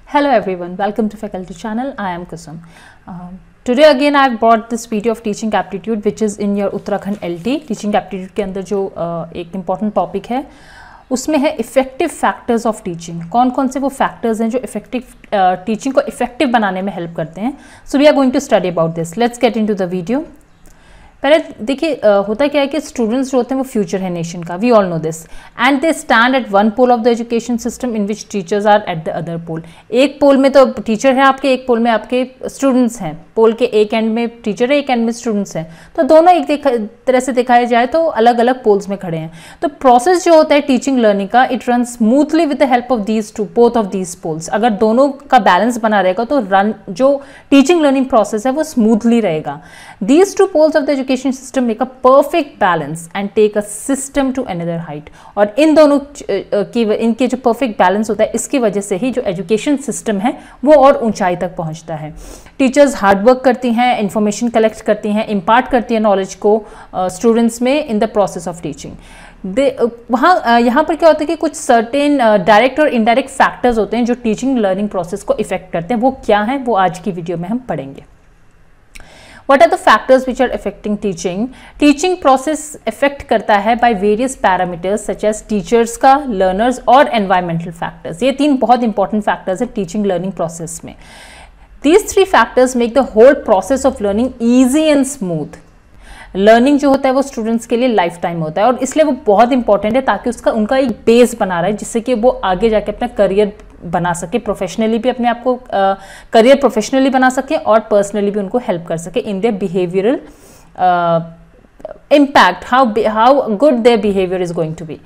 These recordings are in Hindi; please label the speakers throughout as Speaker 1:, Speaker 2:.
Speaker 1: Hello everyone, welcome to Faculty Channel. I am Kusum. Today again I have brought this video of teaching aptitude which is in your Uttarakhand LT. Teaching aptitude के अंदर जो एक important topic है उसमें है इफेक्टिव फैक्टर्स ऑफ टीचिंग। कौन कौन से वो फैक्टर्स हैं जो इफेक्टिव टीचिंग को इफेक्टिव बनाने में हेल्प करते हैं। So we are going to study about this. Let's get into the video. पहले देखिए होता क्या है कि स्टूडेंट्स जो होते हैं वो फ्यूचर है नेशन का, we all know this, and they stand at one pole of the education system in which teachers are at the other pole. एक पोल में तो टीचर है आपके, एक पोल में आपके स्टूडेंट्स हैं। पोल के एक एंड में टीचर है, एक एंड में स्टूडेंट्स हैं, तो दोनों एक तरह से दिखाया जाए तो अलग अलग पोल्स में खड़े हैं। तो प्रोसेस जो होता है टीचिंग लर्निंग का, it run smoothly with the help of these two both of these poles. अगर दोनों का बैलेंस बना रहेगा तो रन जो टीचिंग लर्निंग प्रोसेस है वो स्मूथली रहेगा। These two poles of the education system make a perfect balance and take a system to another height। और इन दोनों इनके जो perfect balance होता है इसकी वजह से ही जो एजुकेशन सिस्टम है वो और ऊंचाई तक पहुंचता है। टीचर्स हार्ड वर्क करती हैं, इंफॉर्मेशन कलेक्ट करती हैं, इम्पार्ट करती हैं नॉलेज को स्टूडेंट्स में in the process of teaching. यहाँ पर क्या होता है कि कुछ सर्टेन डायरेक्ट और इनडायरेक्ट फैक्टर्स होते हैं जो टीचिंग लर्निंग प्रोसेस को इफेक्ट करते हैं। वो क्या हैं वो आज की वीडियो में हम पढ़ेंगे। What are the factors which are affecting teaching? Teaching process affect करता है by various parameters such as teachers का, learners और environmental factors। ये तीन बहुत important factors है teaching learning process में। These three factors make the whole process of learning easy and smooth। Learning जो होता है वो स्टूडेंट्स के लिए लाइफ टाइम होता है और इसलिए वो बहुत इंपॉर्टेंट है ताकि उनका एक बेस बना रहा है जिससे कि वो आगे जाके अपना करियर बना सके, प्रोफेशनली भी अपने आप को करियर प्रोफेशनली बना सके और पर्सनली भी उनको हेल्प कर सके in their behavioural impact, how good their behaviour is going to be.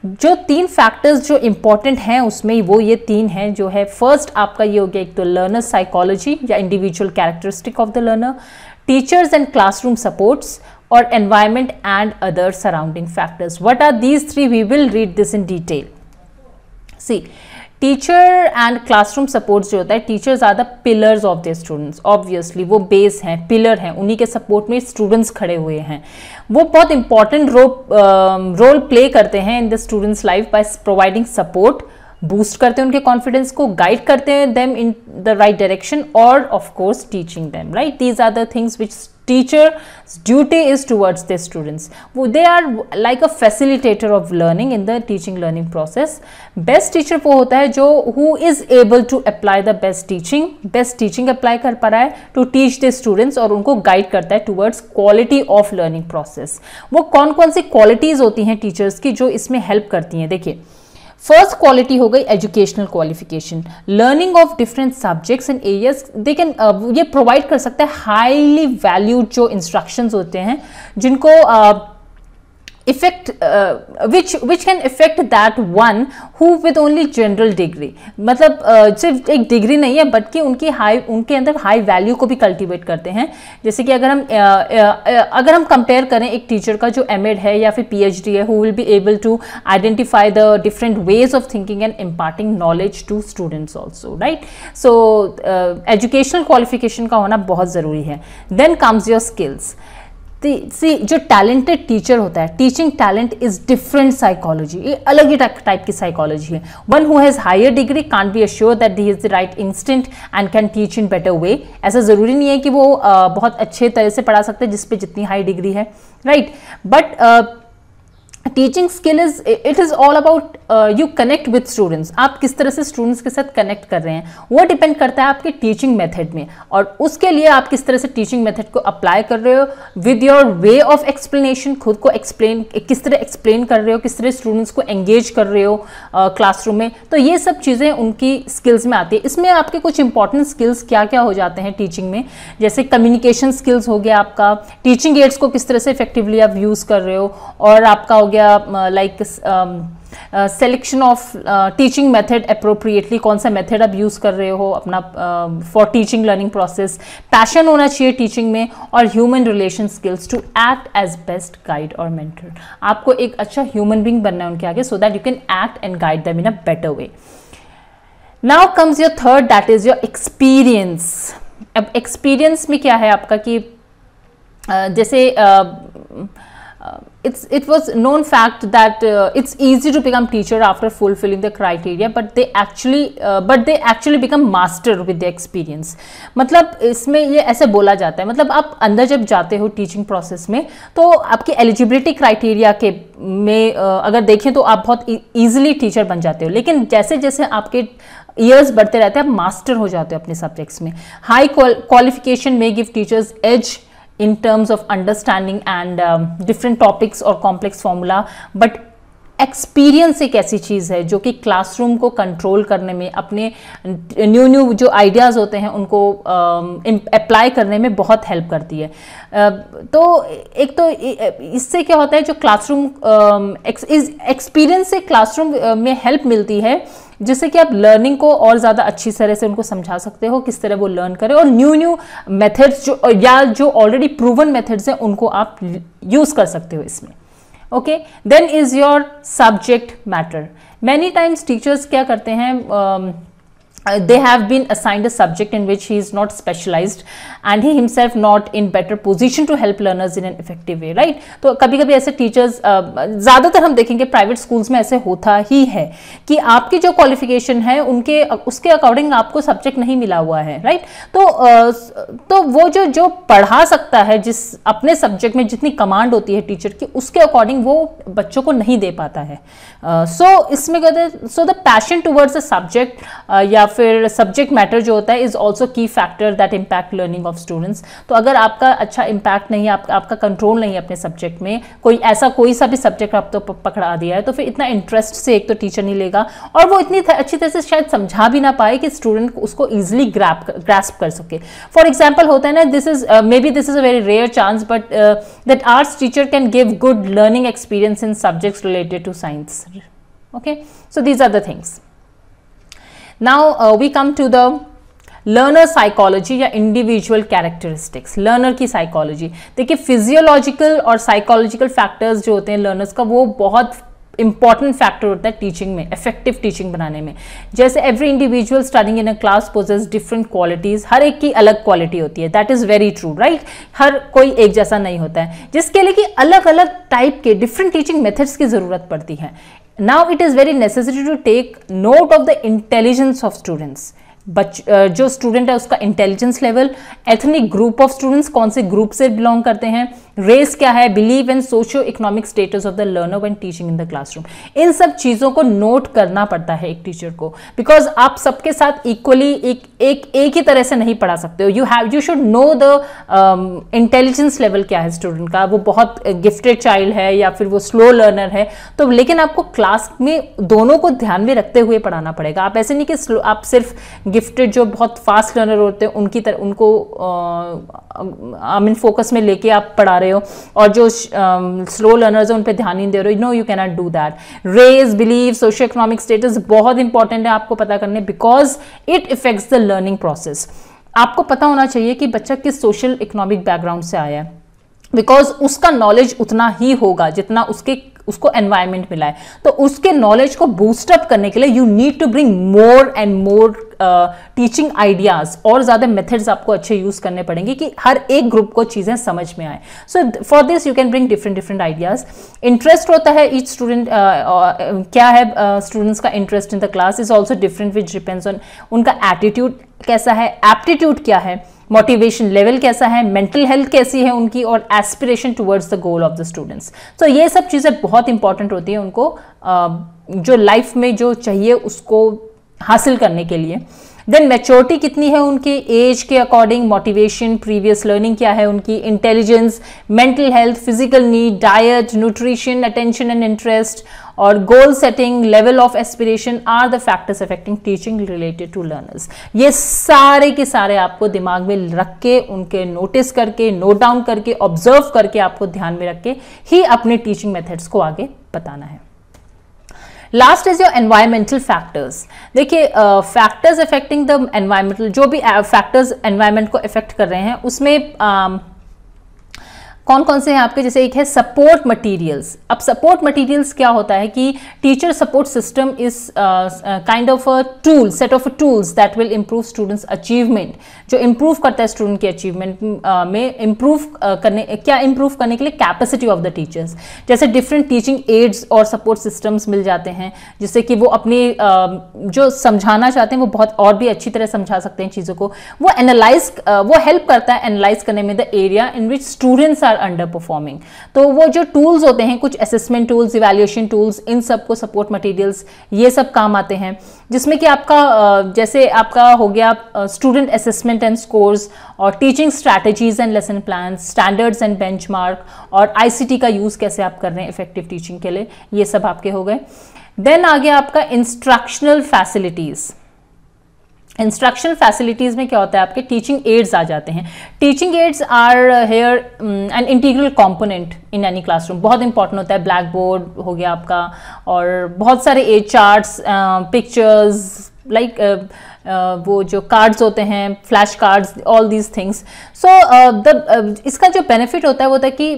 Speaker 1: जो तीन फैक्टर्स जो इंपॉर्टेंट हैं उसमें वो ये तीन हैं जो है। फर्स्ट आपका ये हो गया एक तो लर्नर साइकोलॉजी या individual characteristic of the learner, teachers and classroom supports और environment and other surrounding factors. What are these three? We will read this in detail. See, teacher and classroom supports जो होता है, teachers are the pillars of the students. Obviously वो बेस हैं, पिलर हैं, उन्हीं के सपोर्ट में स्टूडेंट्स खड़े हुए हैं। वो बहुत इंपॉर्टेंट रोल प्ले करते हैं in the students life by providing support, boost करते हैं उनके कॉन्फिडेंस को, गाइड करते हैं them in the right direction और of course teaching them, right? These are the things which teacher's duty is towards their students. They are like a facilitator of learning in the teaching learning process. Best teacher वो होता है जो who is able to apply the best teaching apply कर पा रहा है to teach the students और उनको guide करता है towards quality of learning process। वो कौन कौन सी qualities होती हैं टीचर्स की जो इसमें हेल्प करती हैं? देखिए, फर्स्ट क्वालिटी हो गई educational qualification. Learning of different subjects and areas they can, ये प्रोवाइड कर सकता है हाईली वैल्यूड जो इंस्ट्रक्शंस होते हैं जिनको effect which can effect that one who with only general degree. मतलब सिर्फ एक डिग्री नहीं है बल्कि उनके अंदर हाई वैल्यू को भी कल्टीवेट करते हैं। जैसे कि अगर हम कंपेयर करें एक टीचर का जो एमएड है या फिर पीएचडी है, who will be able to identify the different ways of thinking and imparting knowledge to students also, right? So educational qualification का होना बहुत ज़रूरी है। Then comes your skills. See, जो टैलेंटेड टीचर होता है, teaching talent is different psychology, ये अलग ही टाइप की साइकोलॉजी है। One who has higher degree can't be assure that he is the right instinct and can teach in better way. ऐसा जरूरी नहीं है कि वो बहुत अच्छे तरह से पढ़ा सकते हैं जिसपे जितनी हाई डिग्री है, right? But teaching skill it is all about you connect with students. आप किस तरह से स्टूडेंट्स के साथ कनेक्ट कर रहे हैं वो डिपेंड करता है आपके टीचिंग मेथड में, और उसके लिए आप किस तरह से टीचिंग मेथड को अप्लाई कर रहे हो with your way of explanation. खुद को किस तरह एक्सप्लेन कर रहे हो, किस तरह स्टूडेंट्स को एंगेज कर रहे हो क्लासरूम में। तो ये सब चीज़ें उनकी स्किल्स में आती है। इसमें आपके कुछ इंपॉर्टेंट स्किल्स क्या क्या हो जाते हैं टीचिंग में, जैसे कम्युनिकेशन स्किल्स हो गया आपका, टीचिंग एड्स को किस तरह से इफेक्टिवली आप यूज़ कर रहे हो, और आपका हो गया like selection of teaching method appropriately, कौन सा मेथड आप यूज़ कर रहे हो अपना for teaching learning process. Passion होना चाहिए टीचिंग में, और human relation skills to act as best guide और मेंटर। आपको एक अच्छा ह्यूमन बीइंग बनना है उनके आगे so that you can act and guide them in a better way. Now comes your third, that is your experience. अब एक्सपीरियंस में क्या है आपका कि जैसे it was known fact that it's easy to become teacher after fulfilling the criteria, but they actually become master with the experience. मतलब इसमें ये ऐसे बोला जाता है, मतलब आप अंदर जब जाते हो टीचिंग प्रोसेस में तो आपकी एलिजिबिलिटी क्राइटेरिया के में अगर देखें तो आप बहुत ईजिली टीचर बन जाते हो, लेकिन जैसे जैसे आपके ईयर्स बढ़ते रहते हैं आप मास्टर हो जाते हो अपने सब्जेक्ट्स में. High qualification may give teachers as in terms of understanding and different topics or complex formula, but experience एक ऐसी चीज़ है जो कि क्लासरूम को कंट्रोल करने में, अपने न्यू जो आइडियाज़ होते हैं उनको अप्लाई करने में बहुत हेल्प करती है. तो एक तो इससे क्या होता है, जो क्लासरूम एक्सपीरियंस से क्लासरूम में हेल्प मिलती है, जिससे कि आप लर्निंग को और ज़्यादा अच्छी तरह से उनको समझा सकते हो, किस तरह वो लर्न करें, और न्यू मेथड्स जो ऑलरेडी प्रूवन मेथड्स हैं उनको आप यूज़ कर सकते हो इसमें. Okay, then is your subject matter. Many times teachers क्या करते हैं, they have been assigned a subject in which he is not specialized and he himself not in better position to help learners in an effective way, right? तो कभी कभी ऐसे टीचर्स, ज़्यादातर हम देखेंगे प्राइवेट स्कूल्स में ऐसे होता ही है कि आपकी जो क्वालिफिकेशन है उसके अकॉर्डिंग आपको सब्जेक्ट नहीं मिला हुआ है, राइट? तो वो जो पढ़ा सकता है, जिस अपने सब्जेक्ट में जितनी कमांड होती है टीचर की, उसके अकॉर्डिंग वो बच्चों को नहीं दे पाता है. सो इसमें कहते हैं, so the passion towards the subject या फिर सब्जेक्ट मैटर जो होता है इज ऑल्सो की factor that impact learning of students. तो अगर आपका अच्छा इम्पैक्ट नहीं है, आपका कंट्रोल नहीं है अपने सब्जेक्ट में, कोई सा भी सब्जेक्ट आप तो पकड़ा दिया है, तो फिर इतना इंटरेस्ट से एक तो टीचर नहीं लेगा, और वो इतनी अच्छी तरह से शायद समझा भी ना पाए कि स्टूडेंट उसको ईजिली ग्रास्प कर सके. फॉर एग्जाम्पल होता है ना, this is a very rare chance, but that arts teacher can give good learning experience in subjects related to science. Okay, so these are the things. Now we come to the learner psychology या individual characteristics. learner की psychology, देखिए फिजियोलॉजिकल और साइकोलॉजिकल फैक्टर्स जो होते हैं लर्नर्स का, वो बहुत इंपॉर्टेंट फैक्टर होता है टीचिंग में, इफेक्टिव टीचिंग बनाने में. जैसे every individual studying in a class poses different qualities, हर एक की अलग क्वालिटी होती है. That is very true, right? हर कोई एक जैसा नहीं होता है, जिसके लिए कि अलग अलग टाइप के डिफरेंट टीचिंग मेथड्स की जरूरत पड़ती है. Now it is very necessary to take note of the intelligence of students. जो स्टूडेंट है उसका intelligence level, ethnic group of students, कौन से ग्रुप से बिलोंग करते हैं, रेस क्या है, believe and socio economic status of the learner when teaching in the classroom. इन सब चीज़ों को नोट करना पड़ता है एक टीचर को, बिकॉज आप सबके साथ इक्वली एक ही तरह से नहीं पढ़ा सकते हो. You should know the intelligence level क्या है स्टूडेंट का, वो बहुत गिफ्टेड चाइल्ड है या फिर वो स्लो लर्नर है, तो लेकिन आपको क्लास में दोनों को ध्यान में रखते हुए पढ़ाना पड़ेगा. आप ऐसे नहीं कि आप सिर्फ गिफ्टेड जो बहुत फास्ट लर्नर होते हैं उनको फोकस में लेके आप पढ़ा रहे हो, और जो स्लो लर्नर्स हैं उन पे ध्यान नहीं दे रहे हो. No, you can not do that. Race, believe, socio economic status बहुत इंपॉर्टेंट है आपको पता करने, because it affects the learning process. आपको पता होना चाहिए कि बच्चा किस सोशल इकोनॉमिक बैकग्राउंड से आया है, बिकॉज उसका नॉलेज उतना ही होगा जितना उसको एनवायरनमेंट मिला है. तो उसके नॉलेज को बूस्टअप करने के लिए you need to bring more and more teaching ideas, और ज्यादा मेथड्स आपको अच्छे यूज करने पड़ेंगे कि हर एक ग्रुप को चीजें समझ में आए. So for this you can bring different ideas. Interest होता है ईच स्टूडेंट, क्या है स्टूडेंट्स का interest in the class is also different, which depends on उनका एटीट्यूड कैसा है, एप्टीट्यूड क्या है, मोटिवेशन लेवल कैसा है, मेंटल हेल्थ कैसी है उनकी, और aspiration towards the goal of the students. तो ये सब चीज़ें बहुत इंपॉर्टेंट होती है उनको जो लाइफ में जो चाहिए उसको हासिल करने के लिए. देन मैच्योरिटी कितनी है उनके एज के अकॉर्डिंग, मोटिवेशन, प्रीवियस लर्निंग क्या है उनकी, intelligence, mental health, physical need, diet, nutrition, attention and interest, और goal setting, level of aspiration are the factors affecting teaching related to learners. ये सारे के सारे आपको दिमाग में रख के, उनके नोटिस करके, नोट डाउन करके, ऑब्जर्व करके, आपको ध्यान में रख के ही अपने टीचिंग मेथड्स को आगे बताना है. Last is your environmental factors. देखिए फैक्टर्स अफेक्टिंग द एनवायरमेंटल, जो भी फैक्टर्स एनवायरमेंट को अफेक्ट कर रहे हैं उसमें कौन कौन से हैं आपके, जैसे एक है सपोर्ट मटेरियल्स। अब सपोर्ट मटेरियल्स क्या होता है कि teacher support system is kind of a tool, set of tools that will improve students achievement, जो इम्प्रूव करता है स्टूडेंट की अचीवमेंट में इम्प्रूव करने के लिए कैपेसिटी ऑफ द टीचर्स। जैसे डिफरेंट टीचिंग एड्स और सपोर्ट सिस्टम्स मिल जाते हैं, जिससे कि वो अपने जो समझाना चाहते हैं वो बहुत और भी अच्छी तरह समझा सकते हैं चीज़ों को। वो हेल्प करता है एनालाइज करने में the area in which students are under performing. तो वो जो टूल्स होते हैं, कुछ असेसमेंट टूल्स, इवैल्यूएशन टूल्स, इन सबको सपोर्ट मटेरियल्स ये सब काम आते हैं, जिसमें कि आपका जैसे आपका हो गया स्टूडेंट असेसमेंट एंड स्कोर्स, और teaching strategies and lesson plan, standards and benchmark, और आईसीटी का यूज कैसे आप कर रहे हैं इफेक्टिव टीचिंग के लिए, ये सब आपके हो गए। देन आ गया आपका इंस्ट्रक्शनल फैसिलिटीज। इंस्ट्रक्शनल फैसिलिटीज में क्या होता है, आपके टीचिंग एड्स आ जाते हैं। Teaching aids are here an integral component in any classroom. बहुत इंपॉर्टेंट होता है, ब्लैक बोर्ड हो गया आपका, और बहुत सारे एज चार्ट्स, पिक्चर्स, लाइक वो जो कार्ड्स होते हैं, flash cards, all these things. So इसका जो बेनिफिट होता है वो होता है कि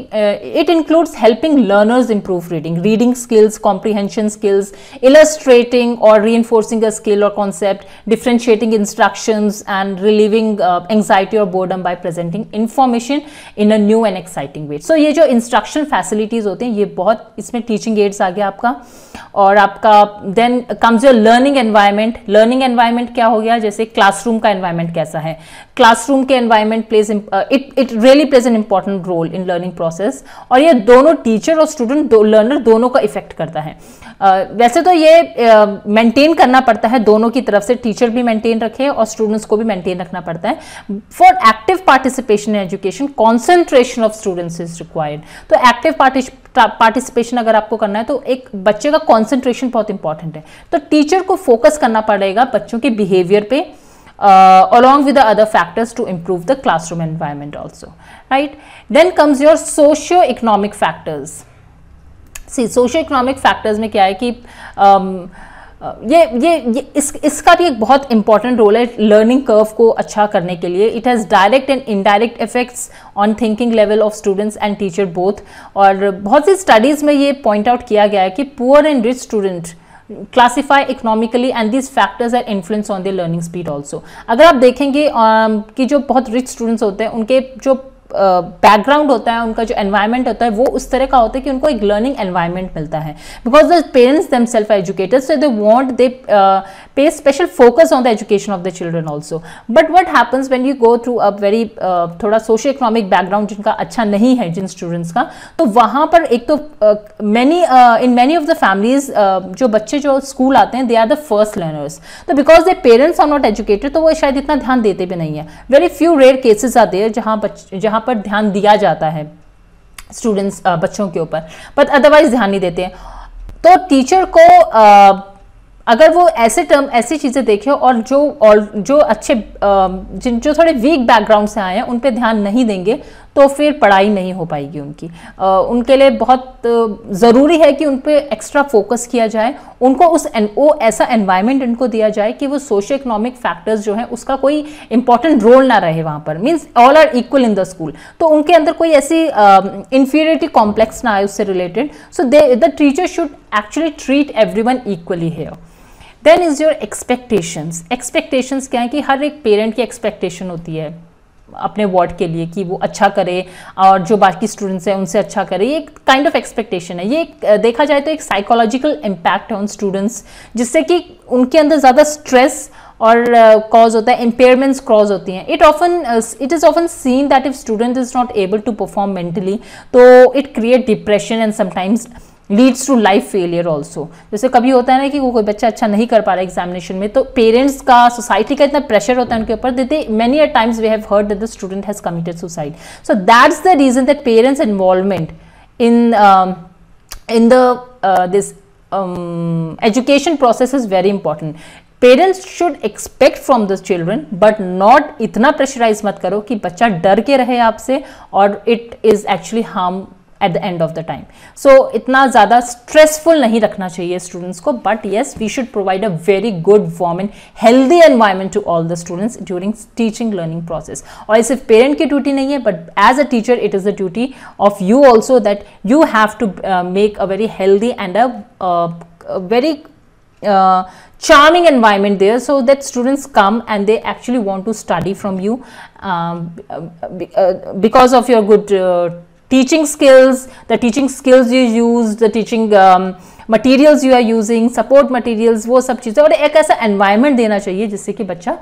Speaker 1: it includes helping learners improve reading skills, comprehension skills, illustrating और रीइंफोर्सिंग अ स्किल और concept, differentiating instructions and relieving anxiety और boredom by presenting information in a new and exciting way. So ये जो इंस्ट्रक्शन फैसिलिटीज होते हैं, ये बहुत, इसमें टीचिंग एड्स आ गया आपका। और आपका then comes your learning environment. Learning environment क्या हो गया, जैसे क्लासरूम का एनवायरनमेंट कैसा है। क्लासरूम के environment plays it really plays an important role in learning process, और ये दोनों टीचर और स्टूडेंट लर्नर दोनों का इफेक्ट करता है। वैसे तो ये मेंटेन करना पड़ता है दोनों की तरफ से, टीचर भी मेंटेन रखे और स्टूडेंट्स को भी मेंटेन रखना पड़ता है। For active participation in education, concentration of students is required. तो एक्टिव पार्टिसिपेशन अगर आपको करना है तो एक बच्चे का कॉन्सेंट्रेशन बहुत इंपॉर्टेंट है, तो टीचर को फोकस करना पड़ेगा बच्चों के बिहेवियर पे, along with the other factors to improve the classroom environment also, right? Then comes your socio-economic factors. See, socio-economic factors में क्या है कि इसका भी एक बहुत इंपॉर्टेंट रोल है लर्निंग कर्व को अच्छा करने के लिए। It has direct and indirect effects on thinking level of students and teacher both. और बहुत सी स्टडीज़ में ये पॉइंट आउट किया गया है कि poor and rich student classify economically and this factors are influence on the learning speed also. अगर आप देखेंगे कि जो बहुत रिच स्टूडेंट्स होते हैं उनके जो बैकग्राउंड होता है, उनका जो एनवायरनमेंट होता है वो उस तरह का होता है कि उनको एक लर्निंग एनवायरनमेंट मिलता है, because the parents themselves are educated, so they want they pay special focus on the education of the children also. But what happens when you go through a very थोड़ा सोशो इकोनॉमिक बैकग्राउंड जिनका अच्छा नहीं है जिन स्टूडेंट्स का, तो वहाँ पर एक तो in many of the families जो बच्चे जो स्कूल आते हैं they are the first learners, तो because their parents are not educated तो वो शायद इतना ध्यान देते भी नहीं है। Very few rare cases are there जहाँ पर ध्यान दिया जाता है स्टूडेंट्स बच्चों के ऊपर, बट अदरवाइज ध्यान नहीं देते हैं। तो टीचर को अगर वो ऐसी चीजें देखे और जो अच्छे जो थोड़े वीक बैकग्राउंड से आए हैं उन पे ध्यान नहीं देंगे तो फिर पढ़ाई नहीं हो पाएगी उनकी। उनके लिए बहुत ज़रूरी है कि उन पे एक्स्ट्रा फोकस किया जाए, उनको वो ऐसा एनवायरनमेंट उनको दिया जाए कि वो सोशो इकोनॉमिक फैक्टर्स जो है उसका कोई इंपॉर्टेंट रोल ना रहे वहाँ पर, means all are equal in the school, तो उनके अंदर कोई ऐसी इंफीरियरिटी कॉम्प्लेक्स ना आए उससे related. So the teacher should actually treat everyone equally here. Then is your expectations. Expectations क्या है कि हर एक पेरेंट की एक्सपेक्टेशन होती है अपने वार्ड के लिए कि वो अच्छा करे और जो बाकी स्टूडेंट्स हैं उनसे अच्छा करे, ये एक काइंड ऑफ एक्सपेक्टेशन है। ये एक देखा जाए तो एक साइकोलॉजिकल इम्पैक्ट है ऑन स्टूडेंट्स, जिससे कि उनके अंदर ज़्यादा स्ट्रेस और कॉज होता है, इम्पेयरमेंट्स कॉज होती हैं। It is often seen that if student is not able to perform mentally तो it create depression and sometimes leads to life failure also. जैसे कभी होता है ना कि वो कोई बच्चा अच्छा नहीं कर पा रहा है एग्जामिनेशन में, तो पेरेंट्स का, सोसाइटी का इतना प्रेशर होता है उनके ऊपर, देते many a times we have heard that the student has committed suicide. So that's the reason that parents involvement in the this education process is very important. Parents should expect from the children but not इतना प्रेशराइज मत करो कि बच्चा डर के रहे आपसे और it is actually harm at the end of the time. So इतना ज़्यादा stressful नहीं रखना चाहिए students को, but yes, we should provide a very good warm and healthy environment to all the students during teaching learning process. और सिर्फ parent की duty नहीं है, but as a teacher it is the duty of you also that you have to make a very healthy and a very charming environment there, so that students come and they actually want to study from you because of your good teaching skills, the teaching skills you use, the teaching materials you are using, support materials, वो सब चीज़ें, और एक ऐसा environment देना चाहिए जिससे कि बच्चा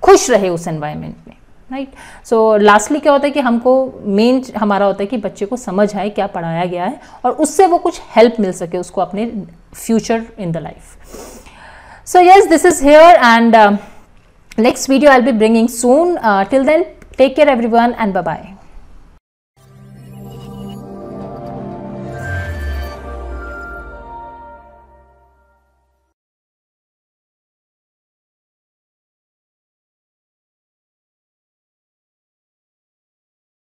Speaker 1: खुश रहे उस environment में, राइट. सो लास्टली क्या होता है कि हमको मेन हमारा होता है कि बच्चे को समझ आए क्या पढ़ाया गया है और उससे वो कुछ हेल्प मिल सके उसको अपने future in the life. So yes, this is here and next video I will be bringing soon. Till then, take care everyone and bye bye.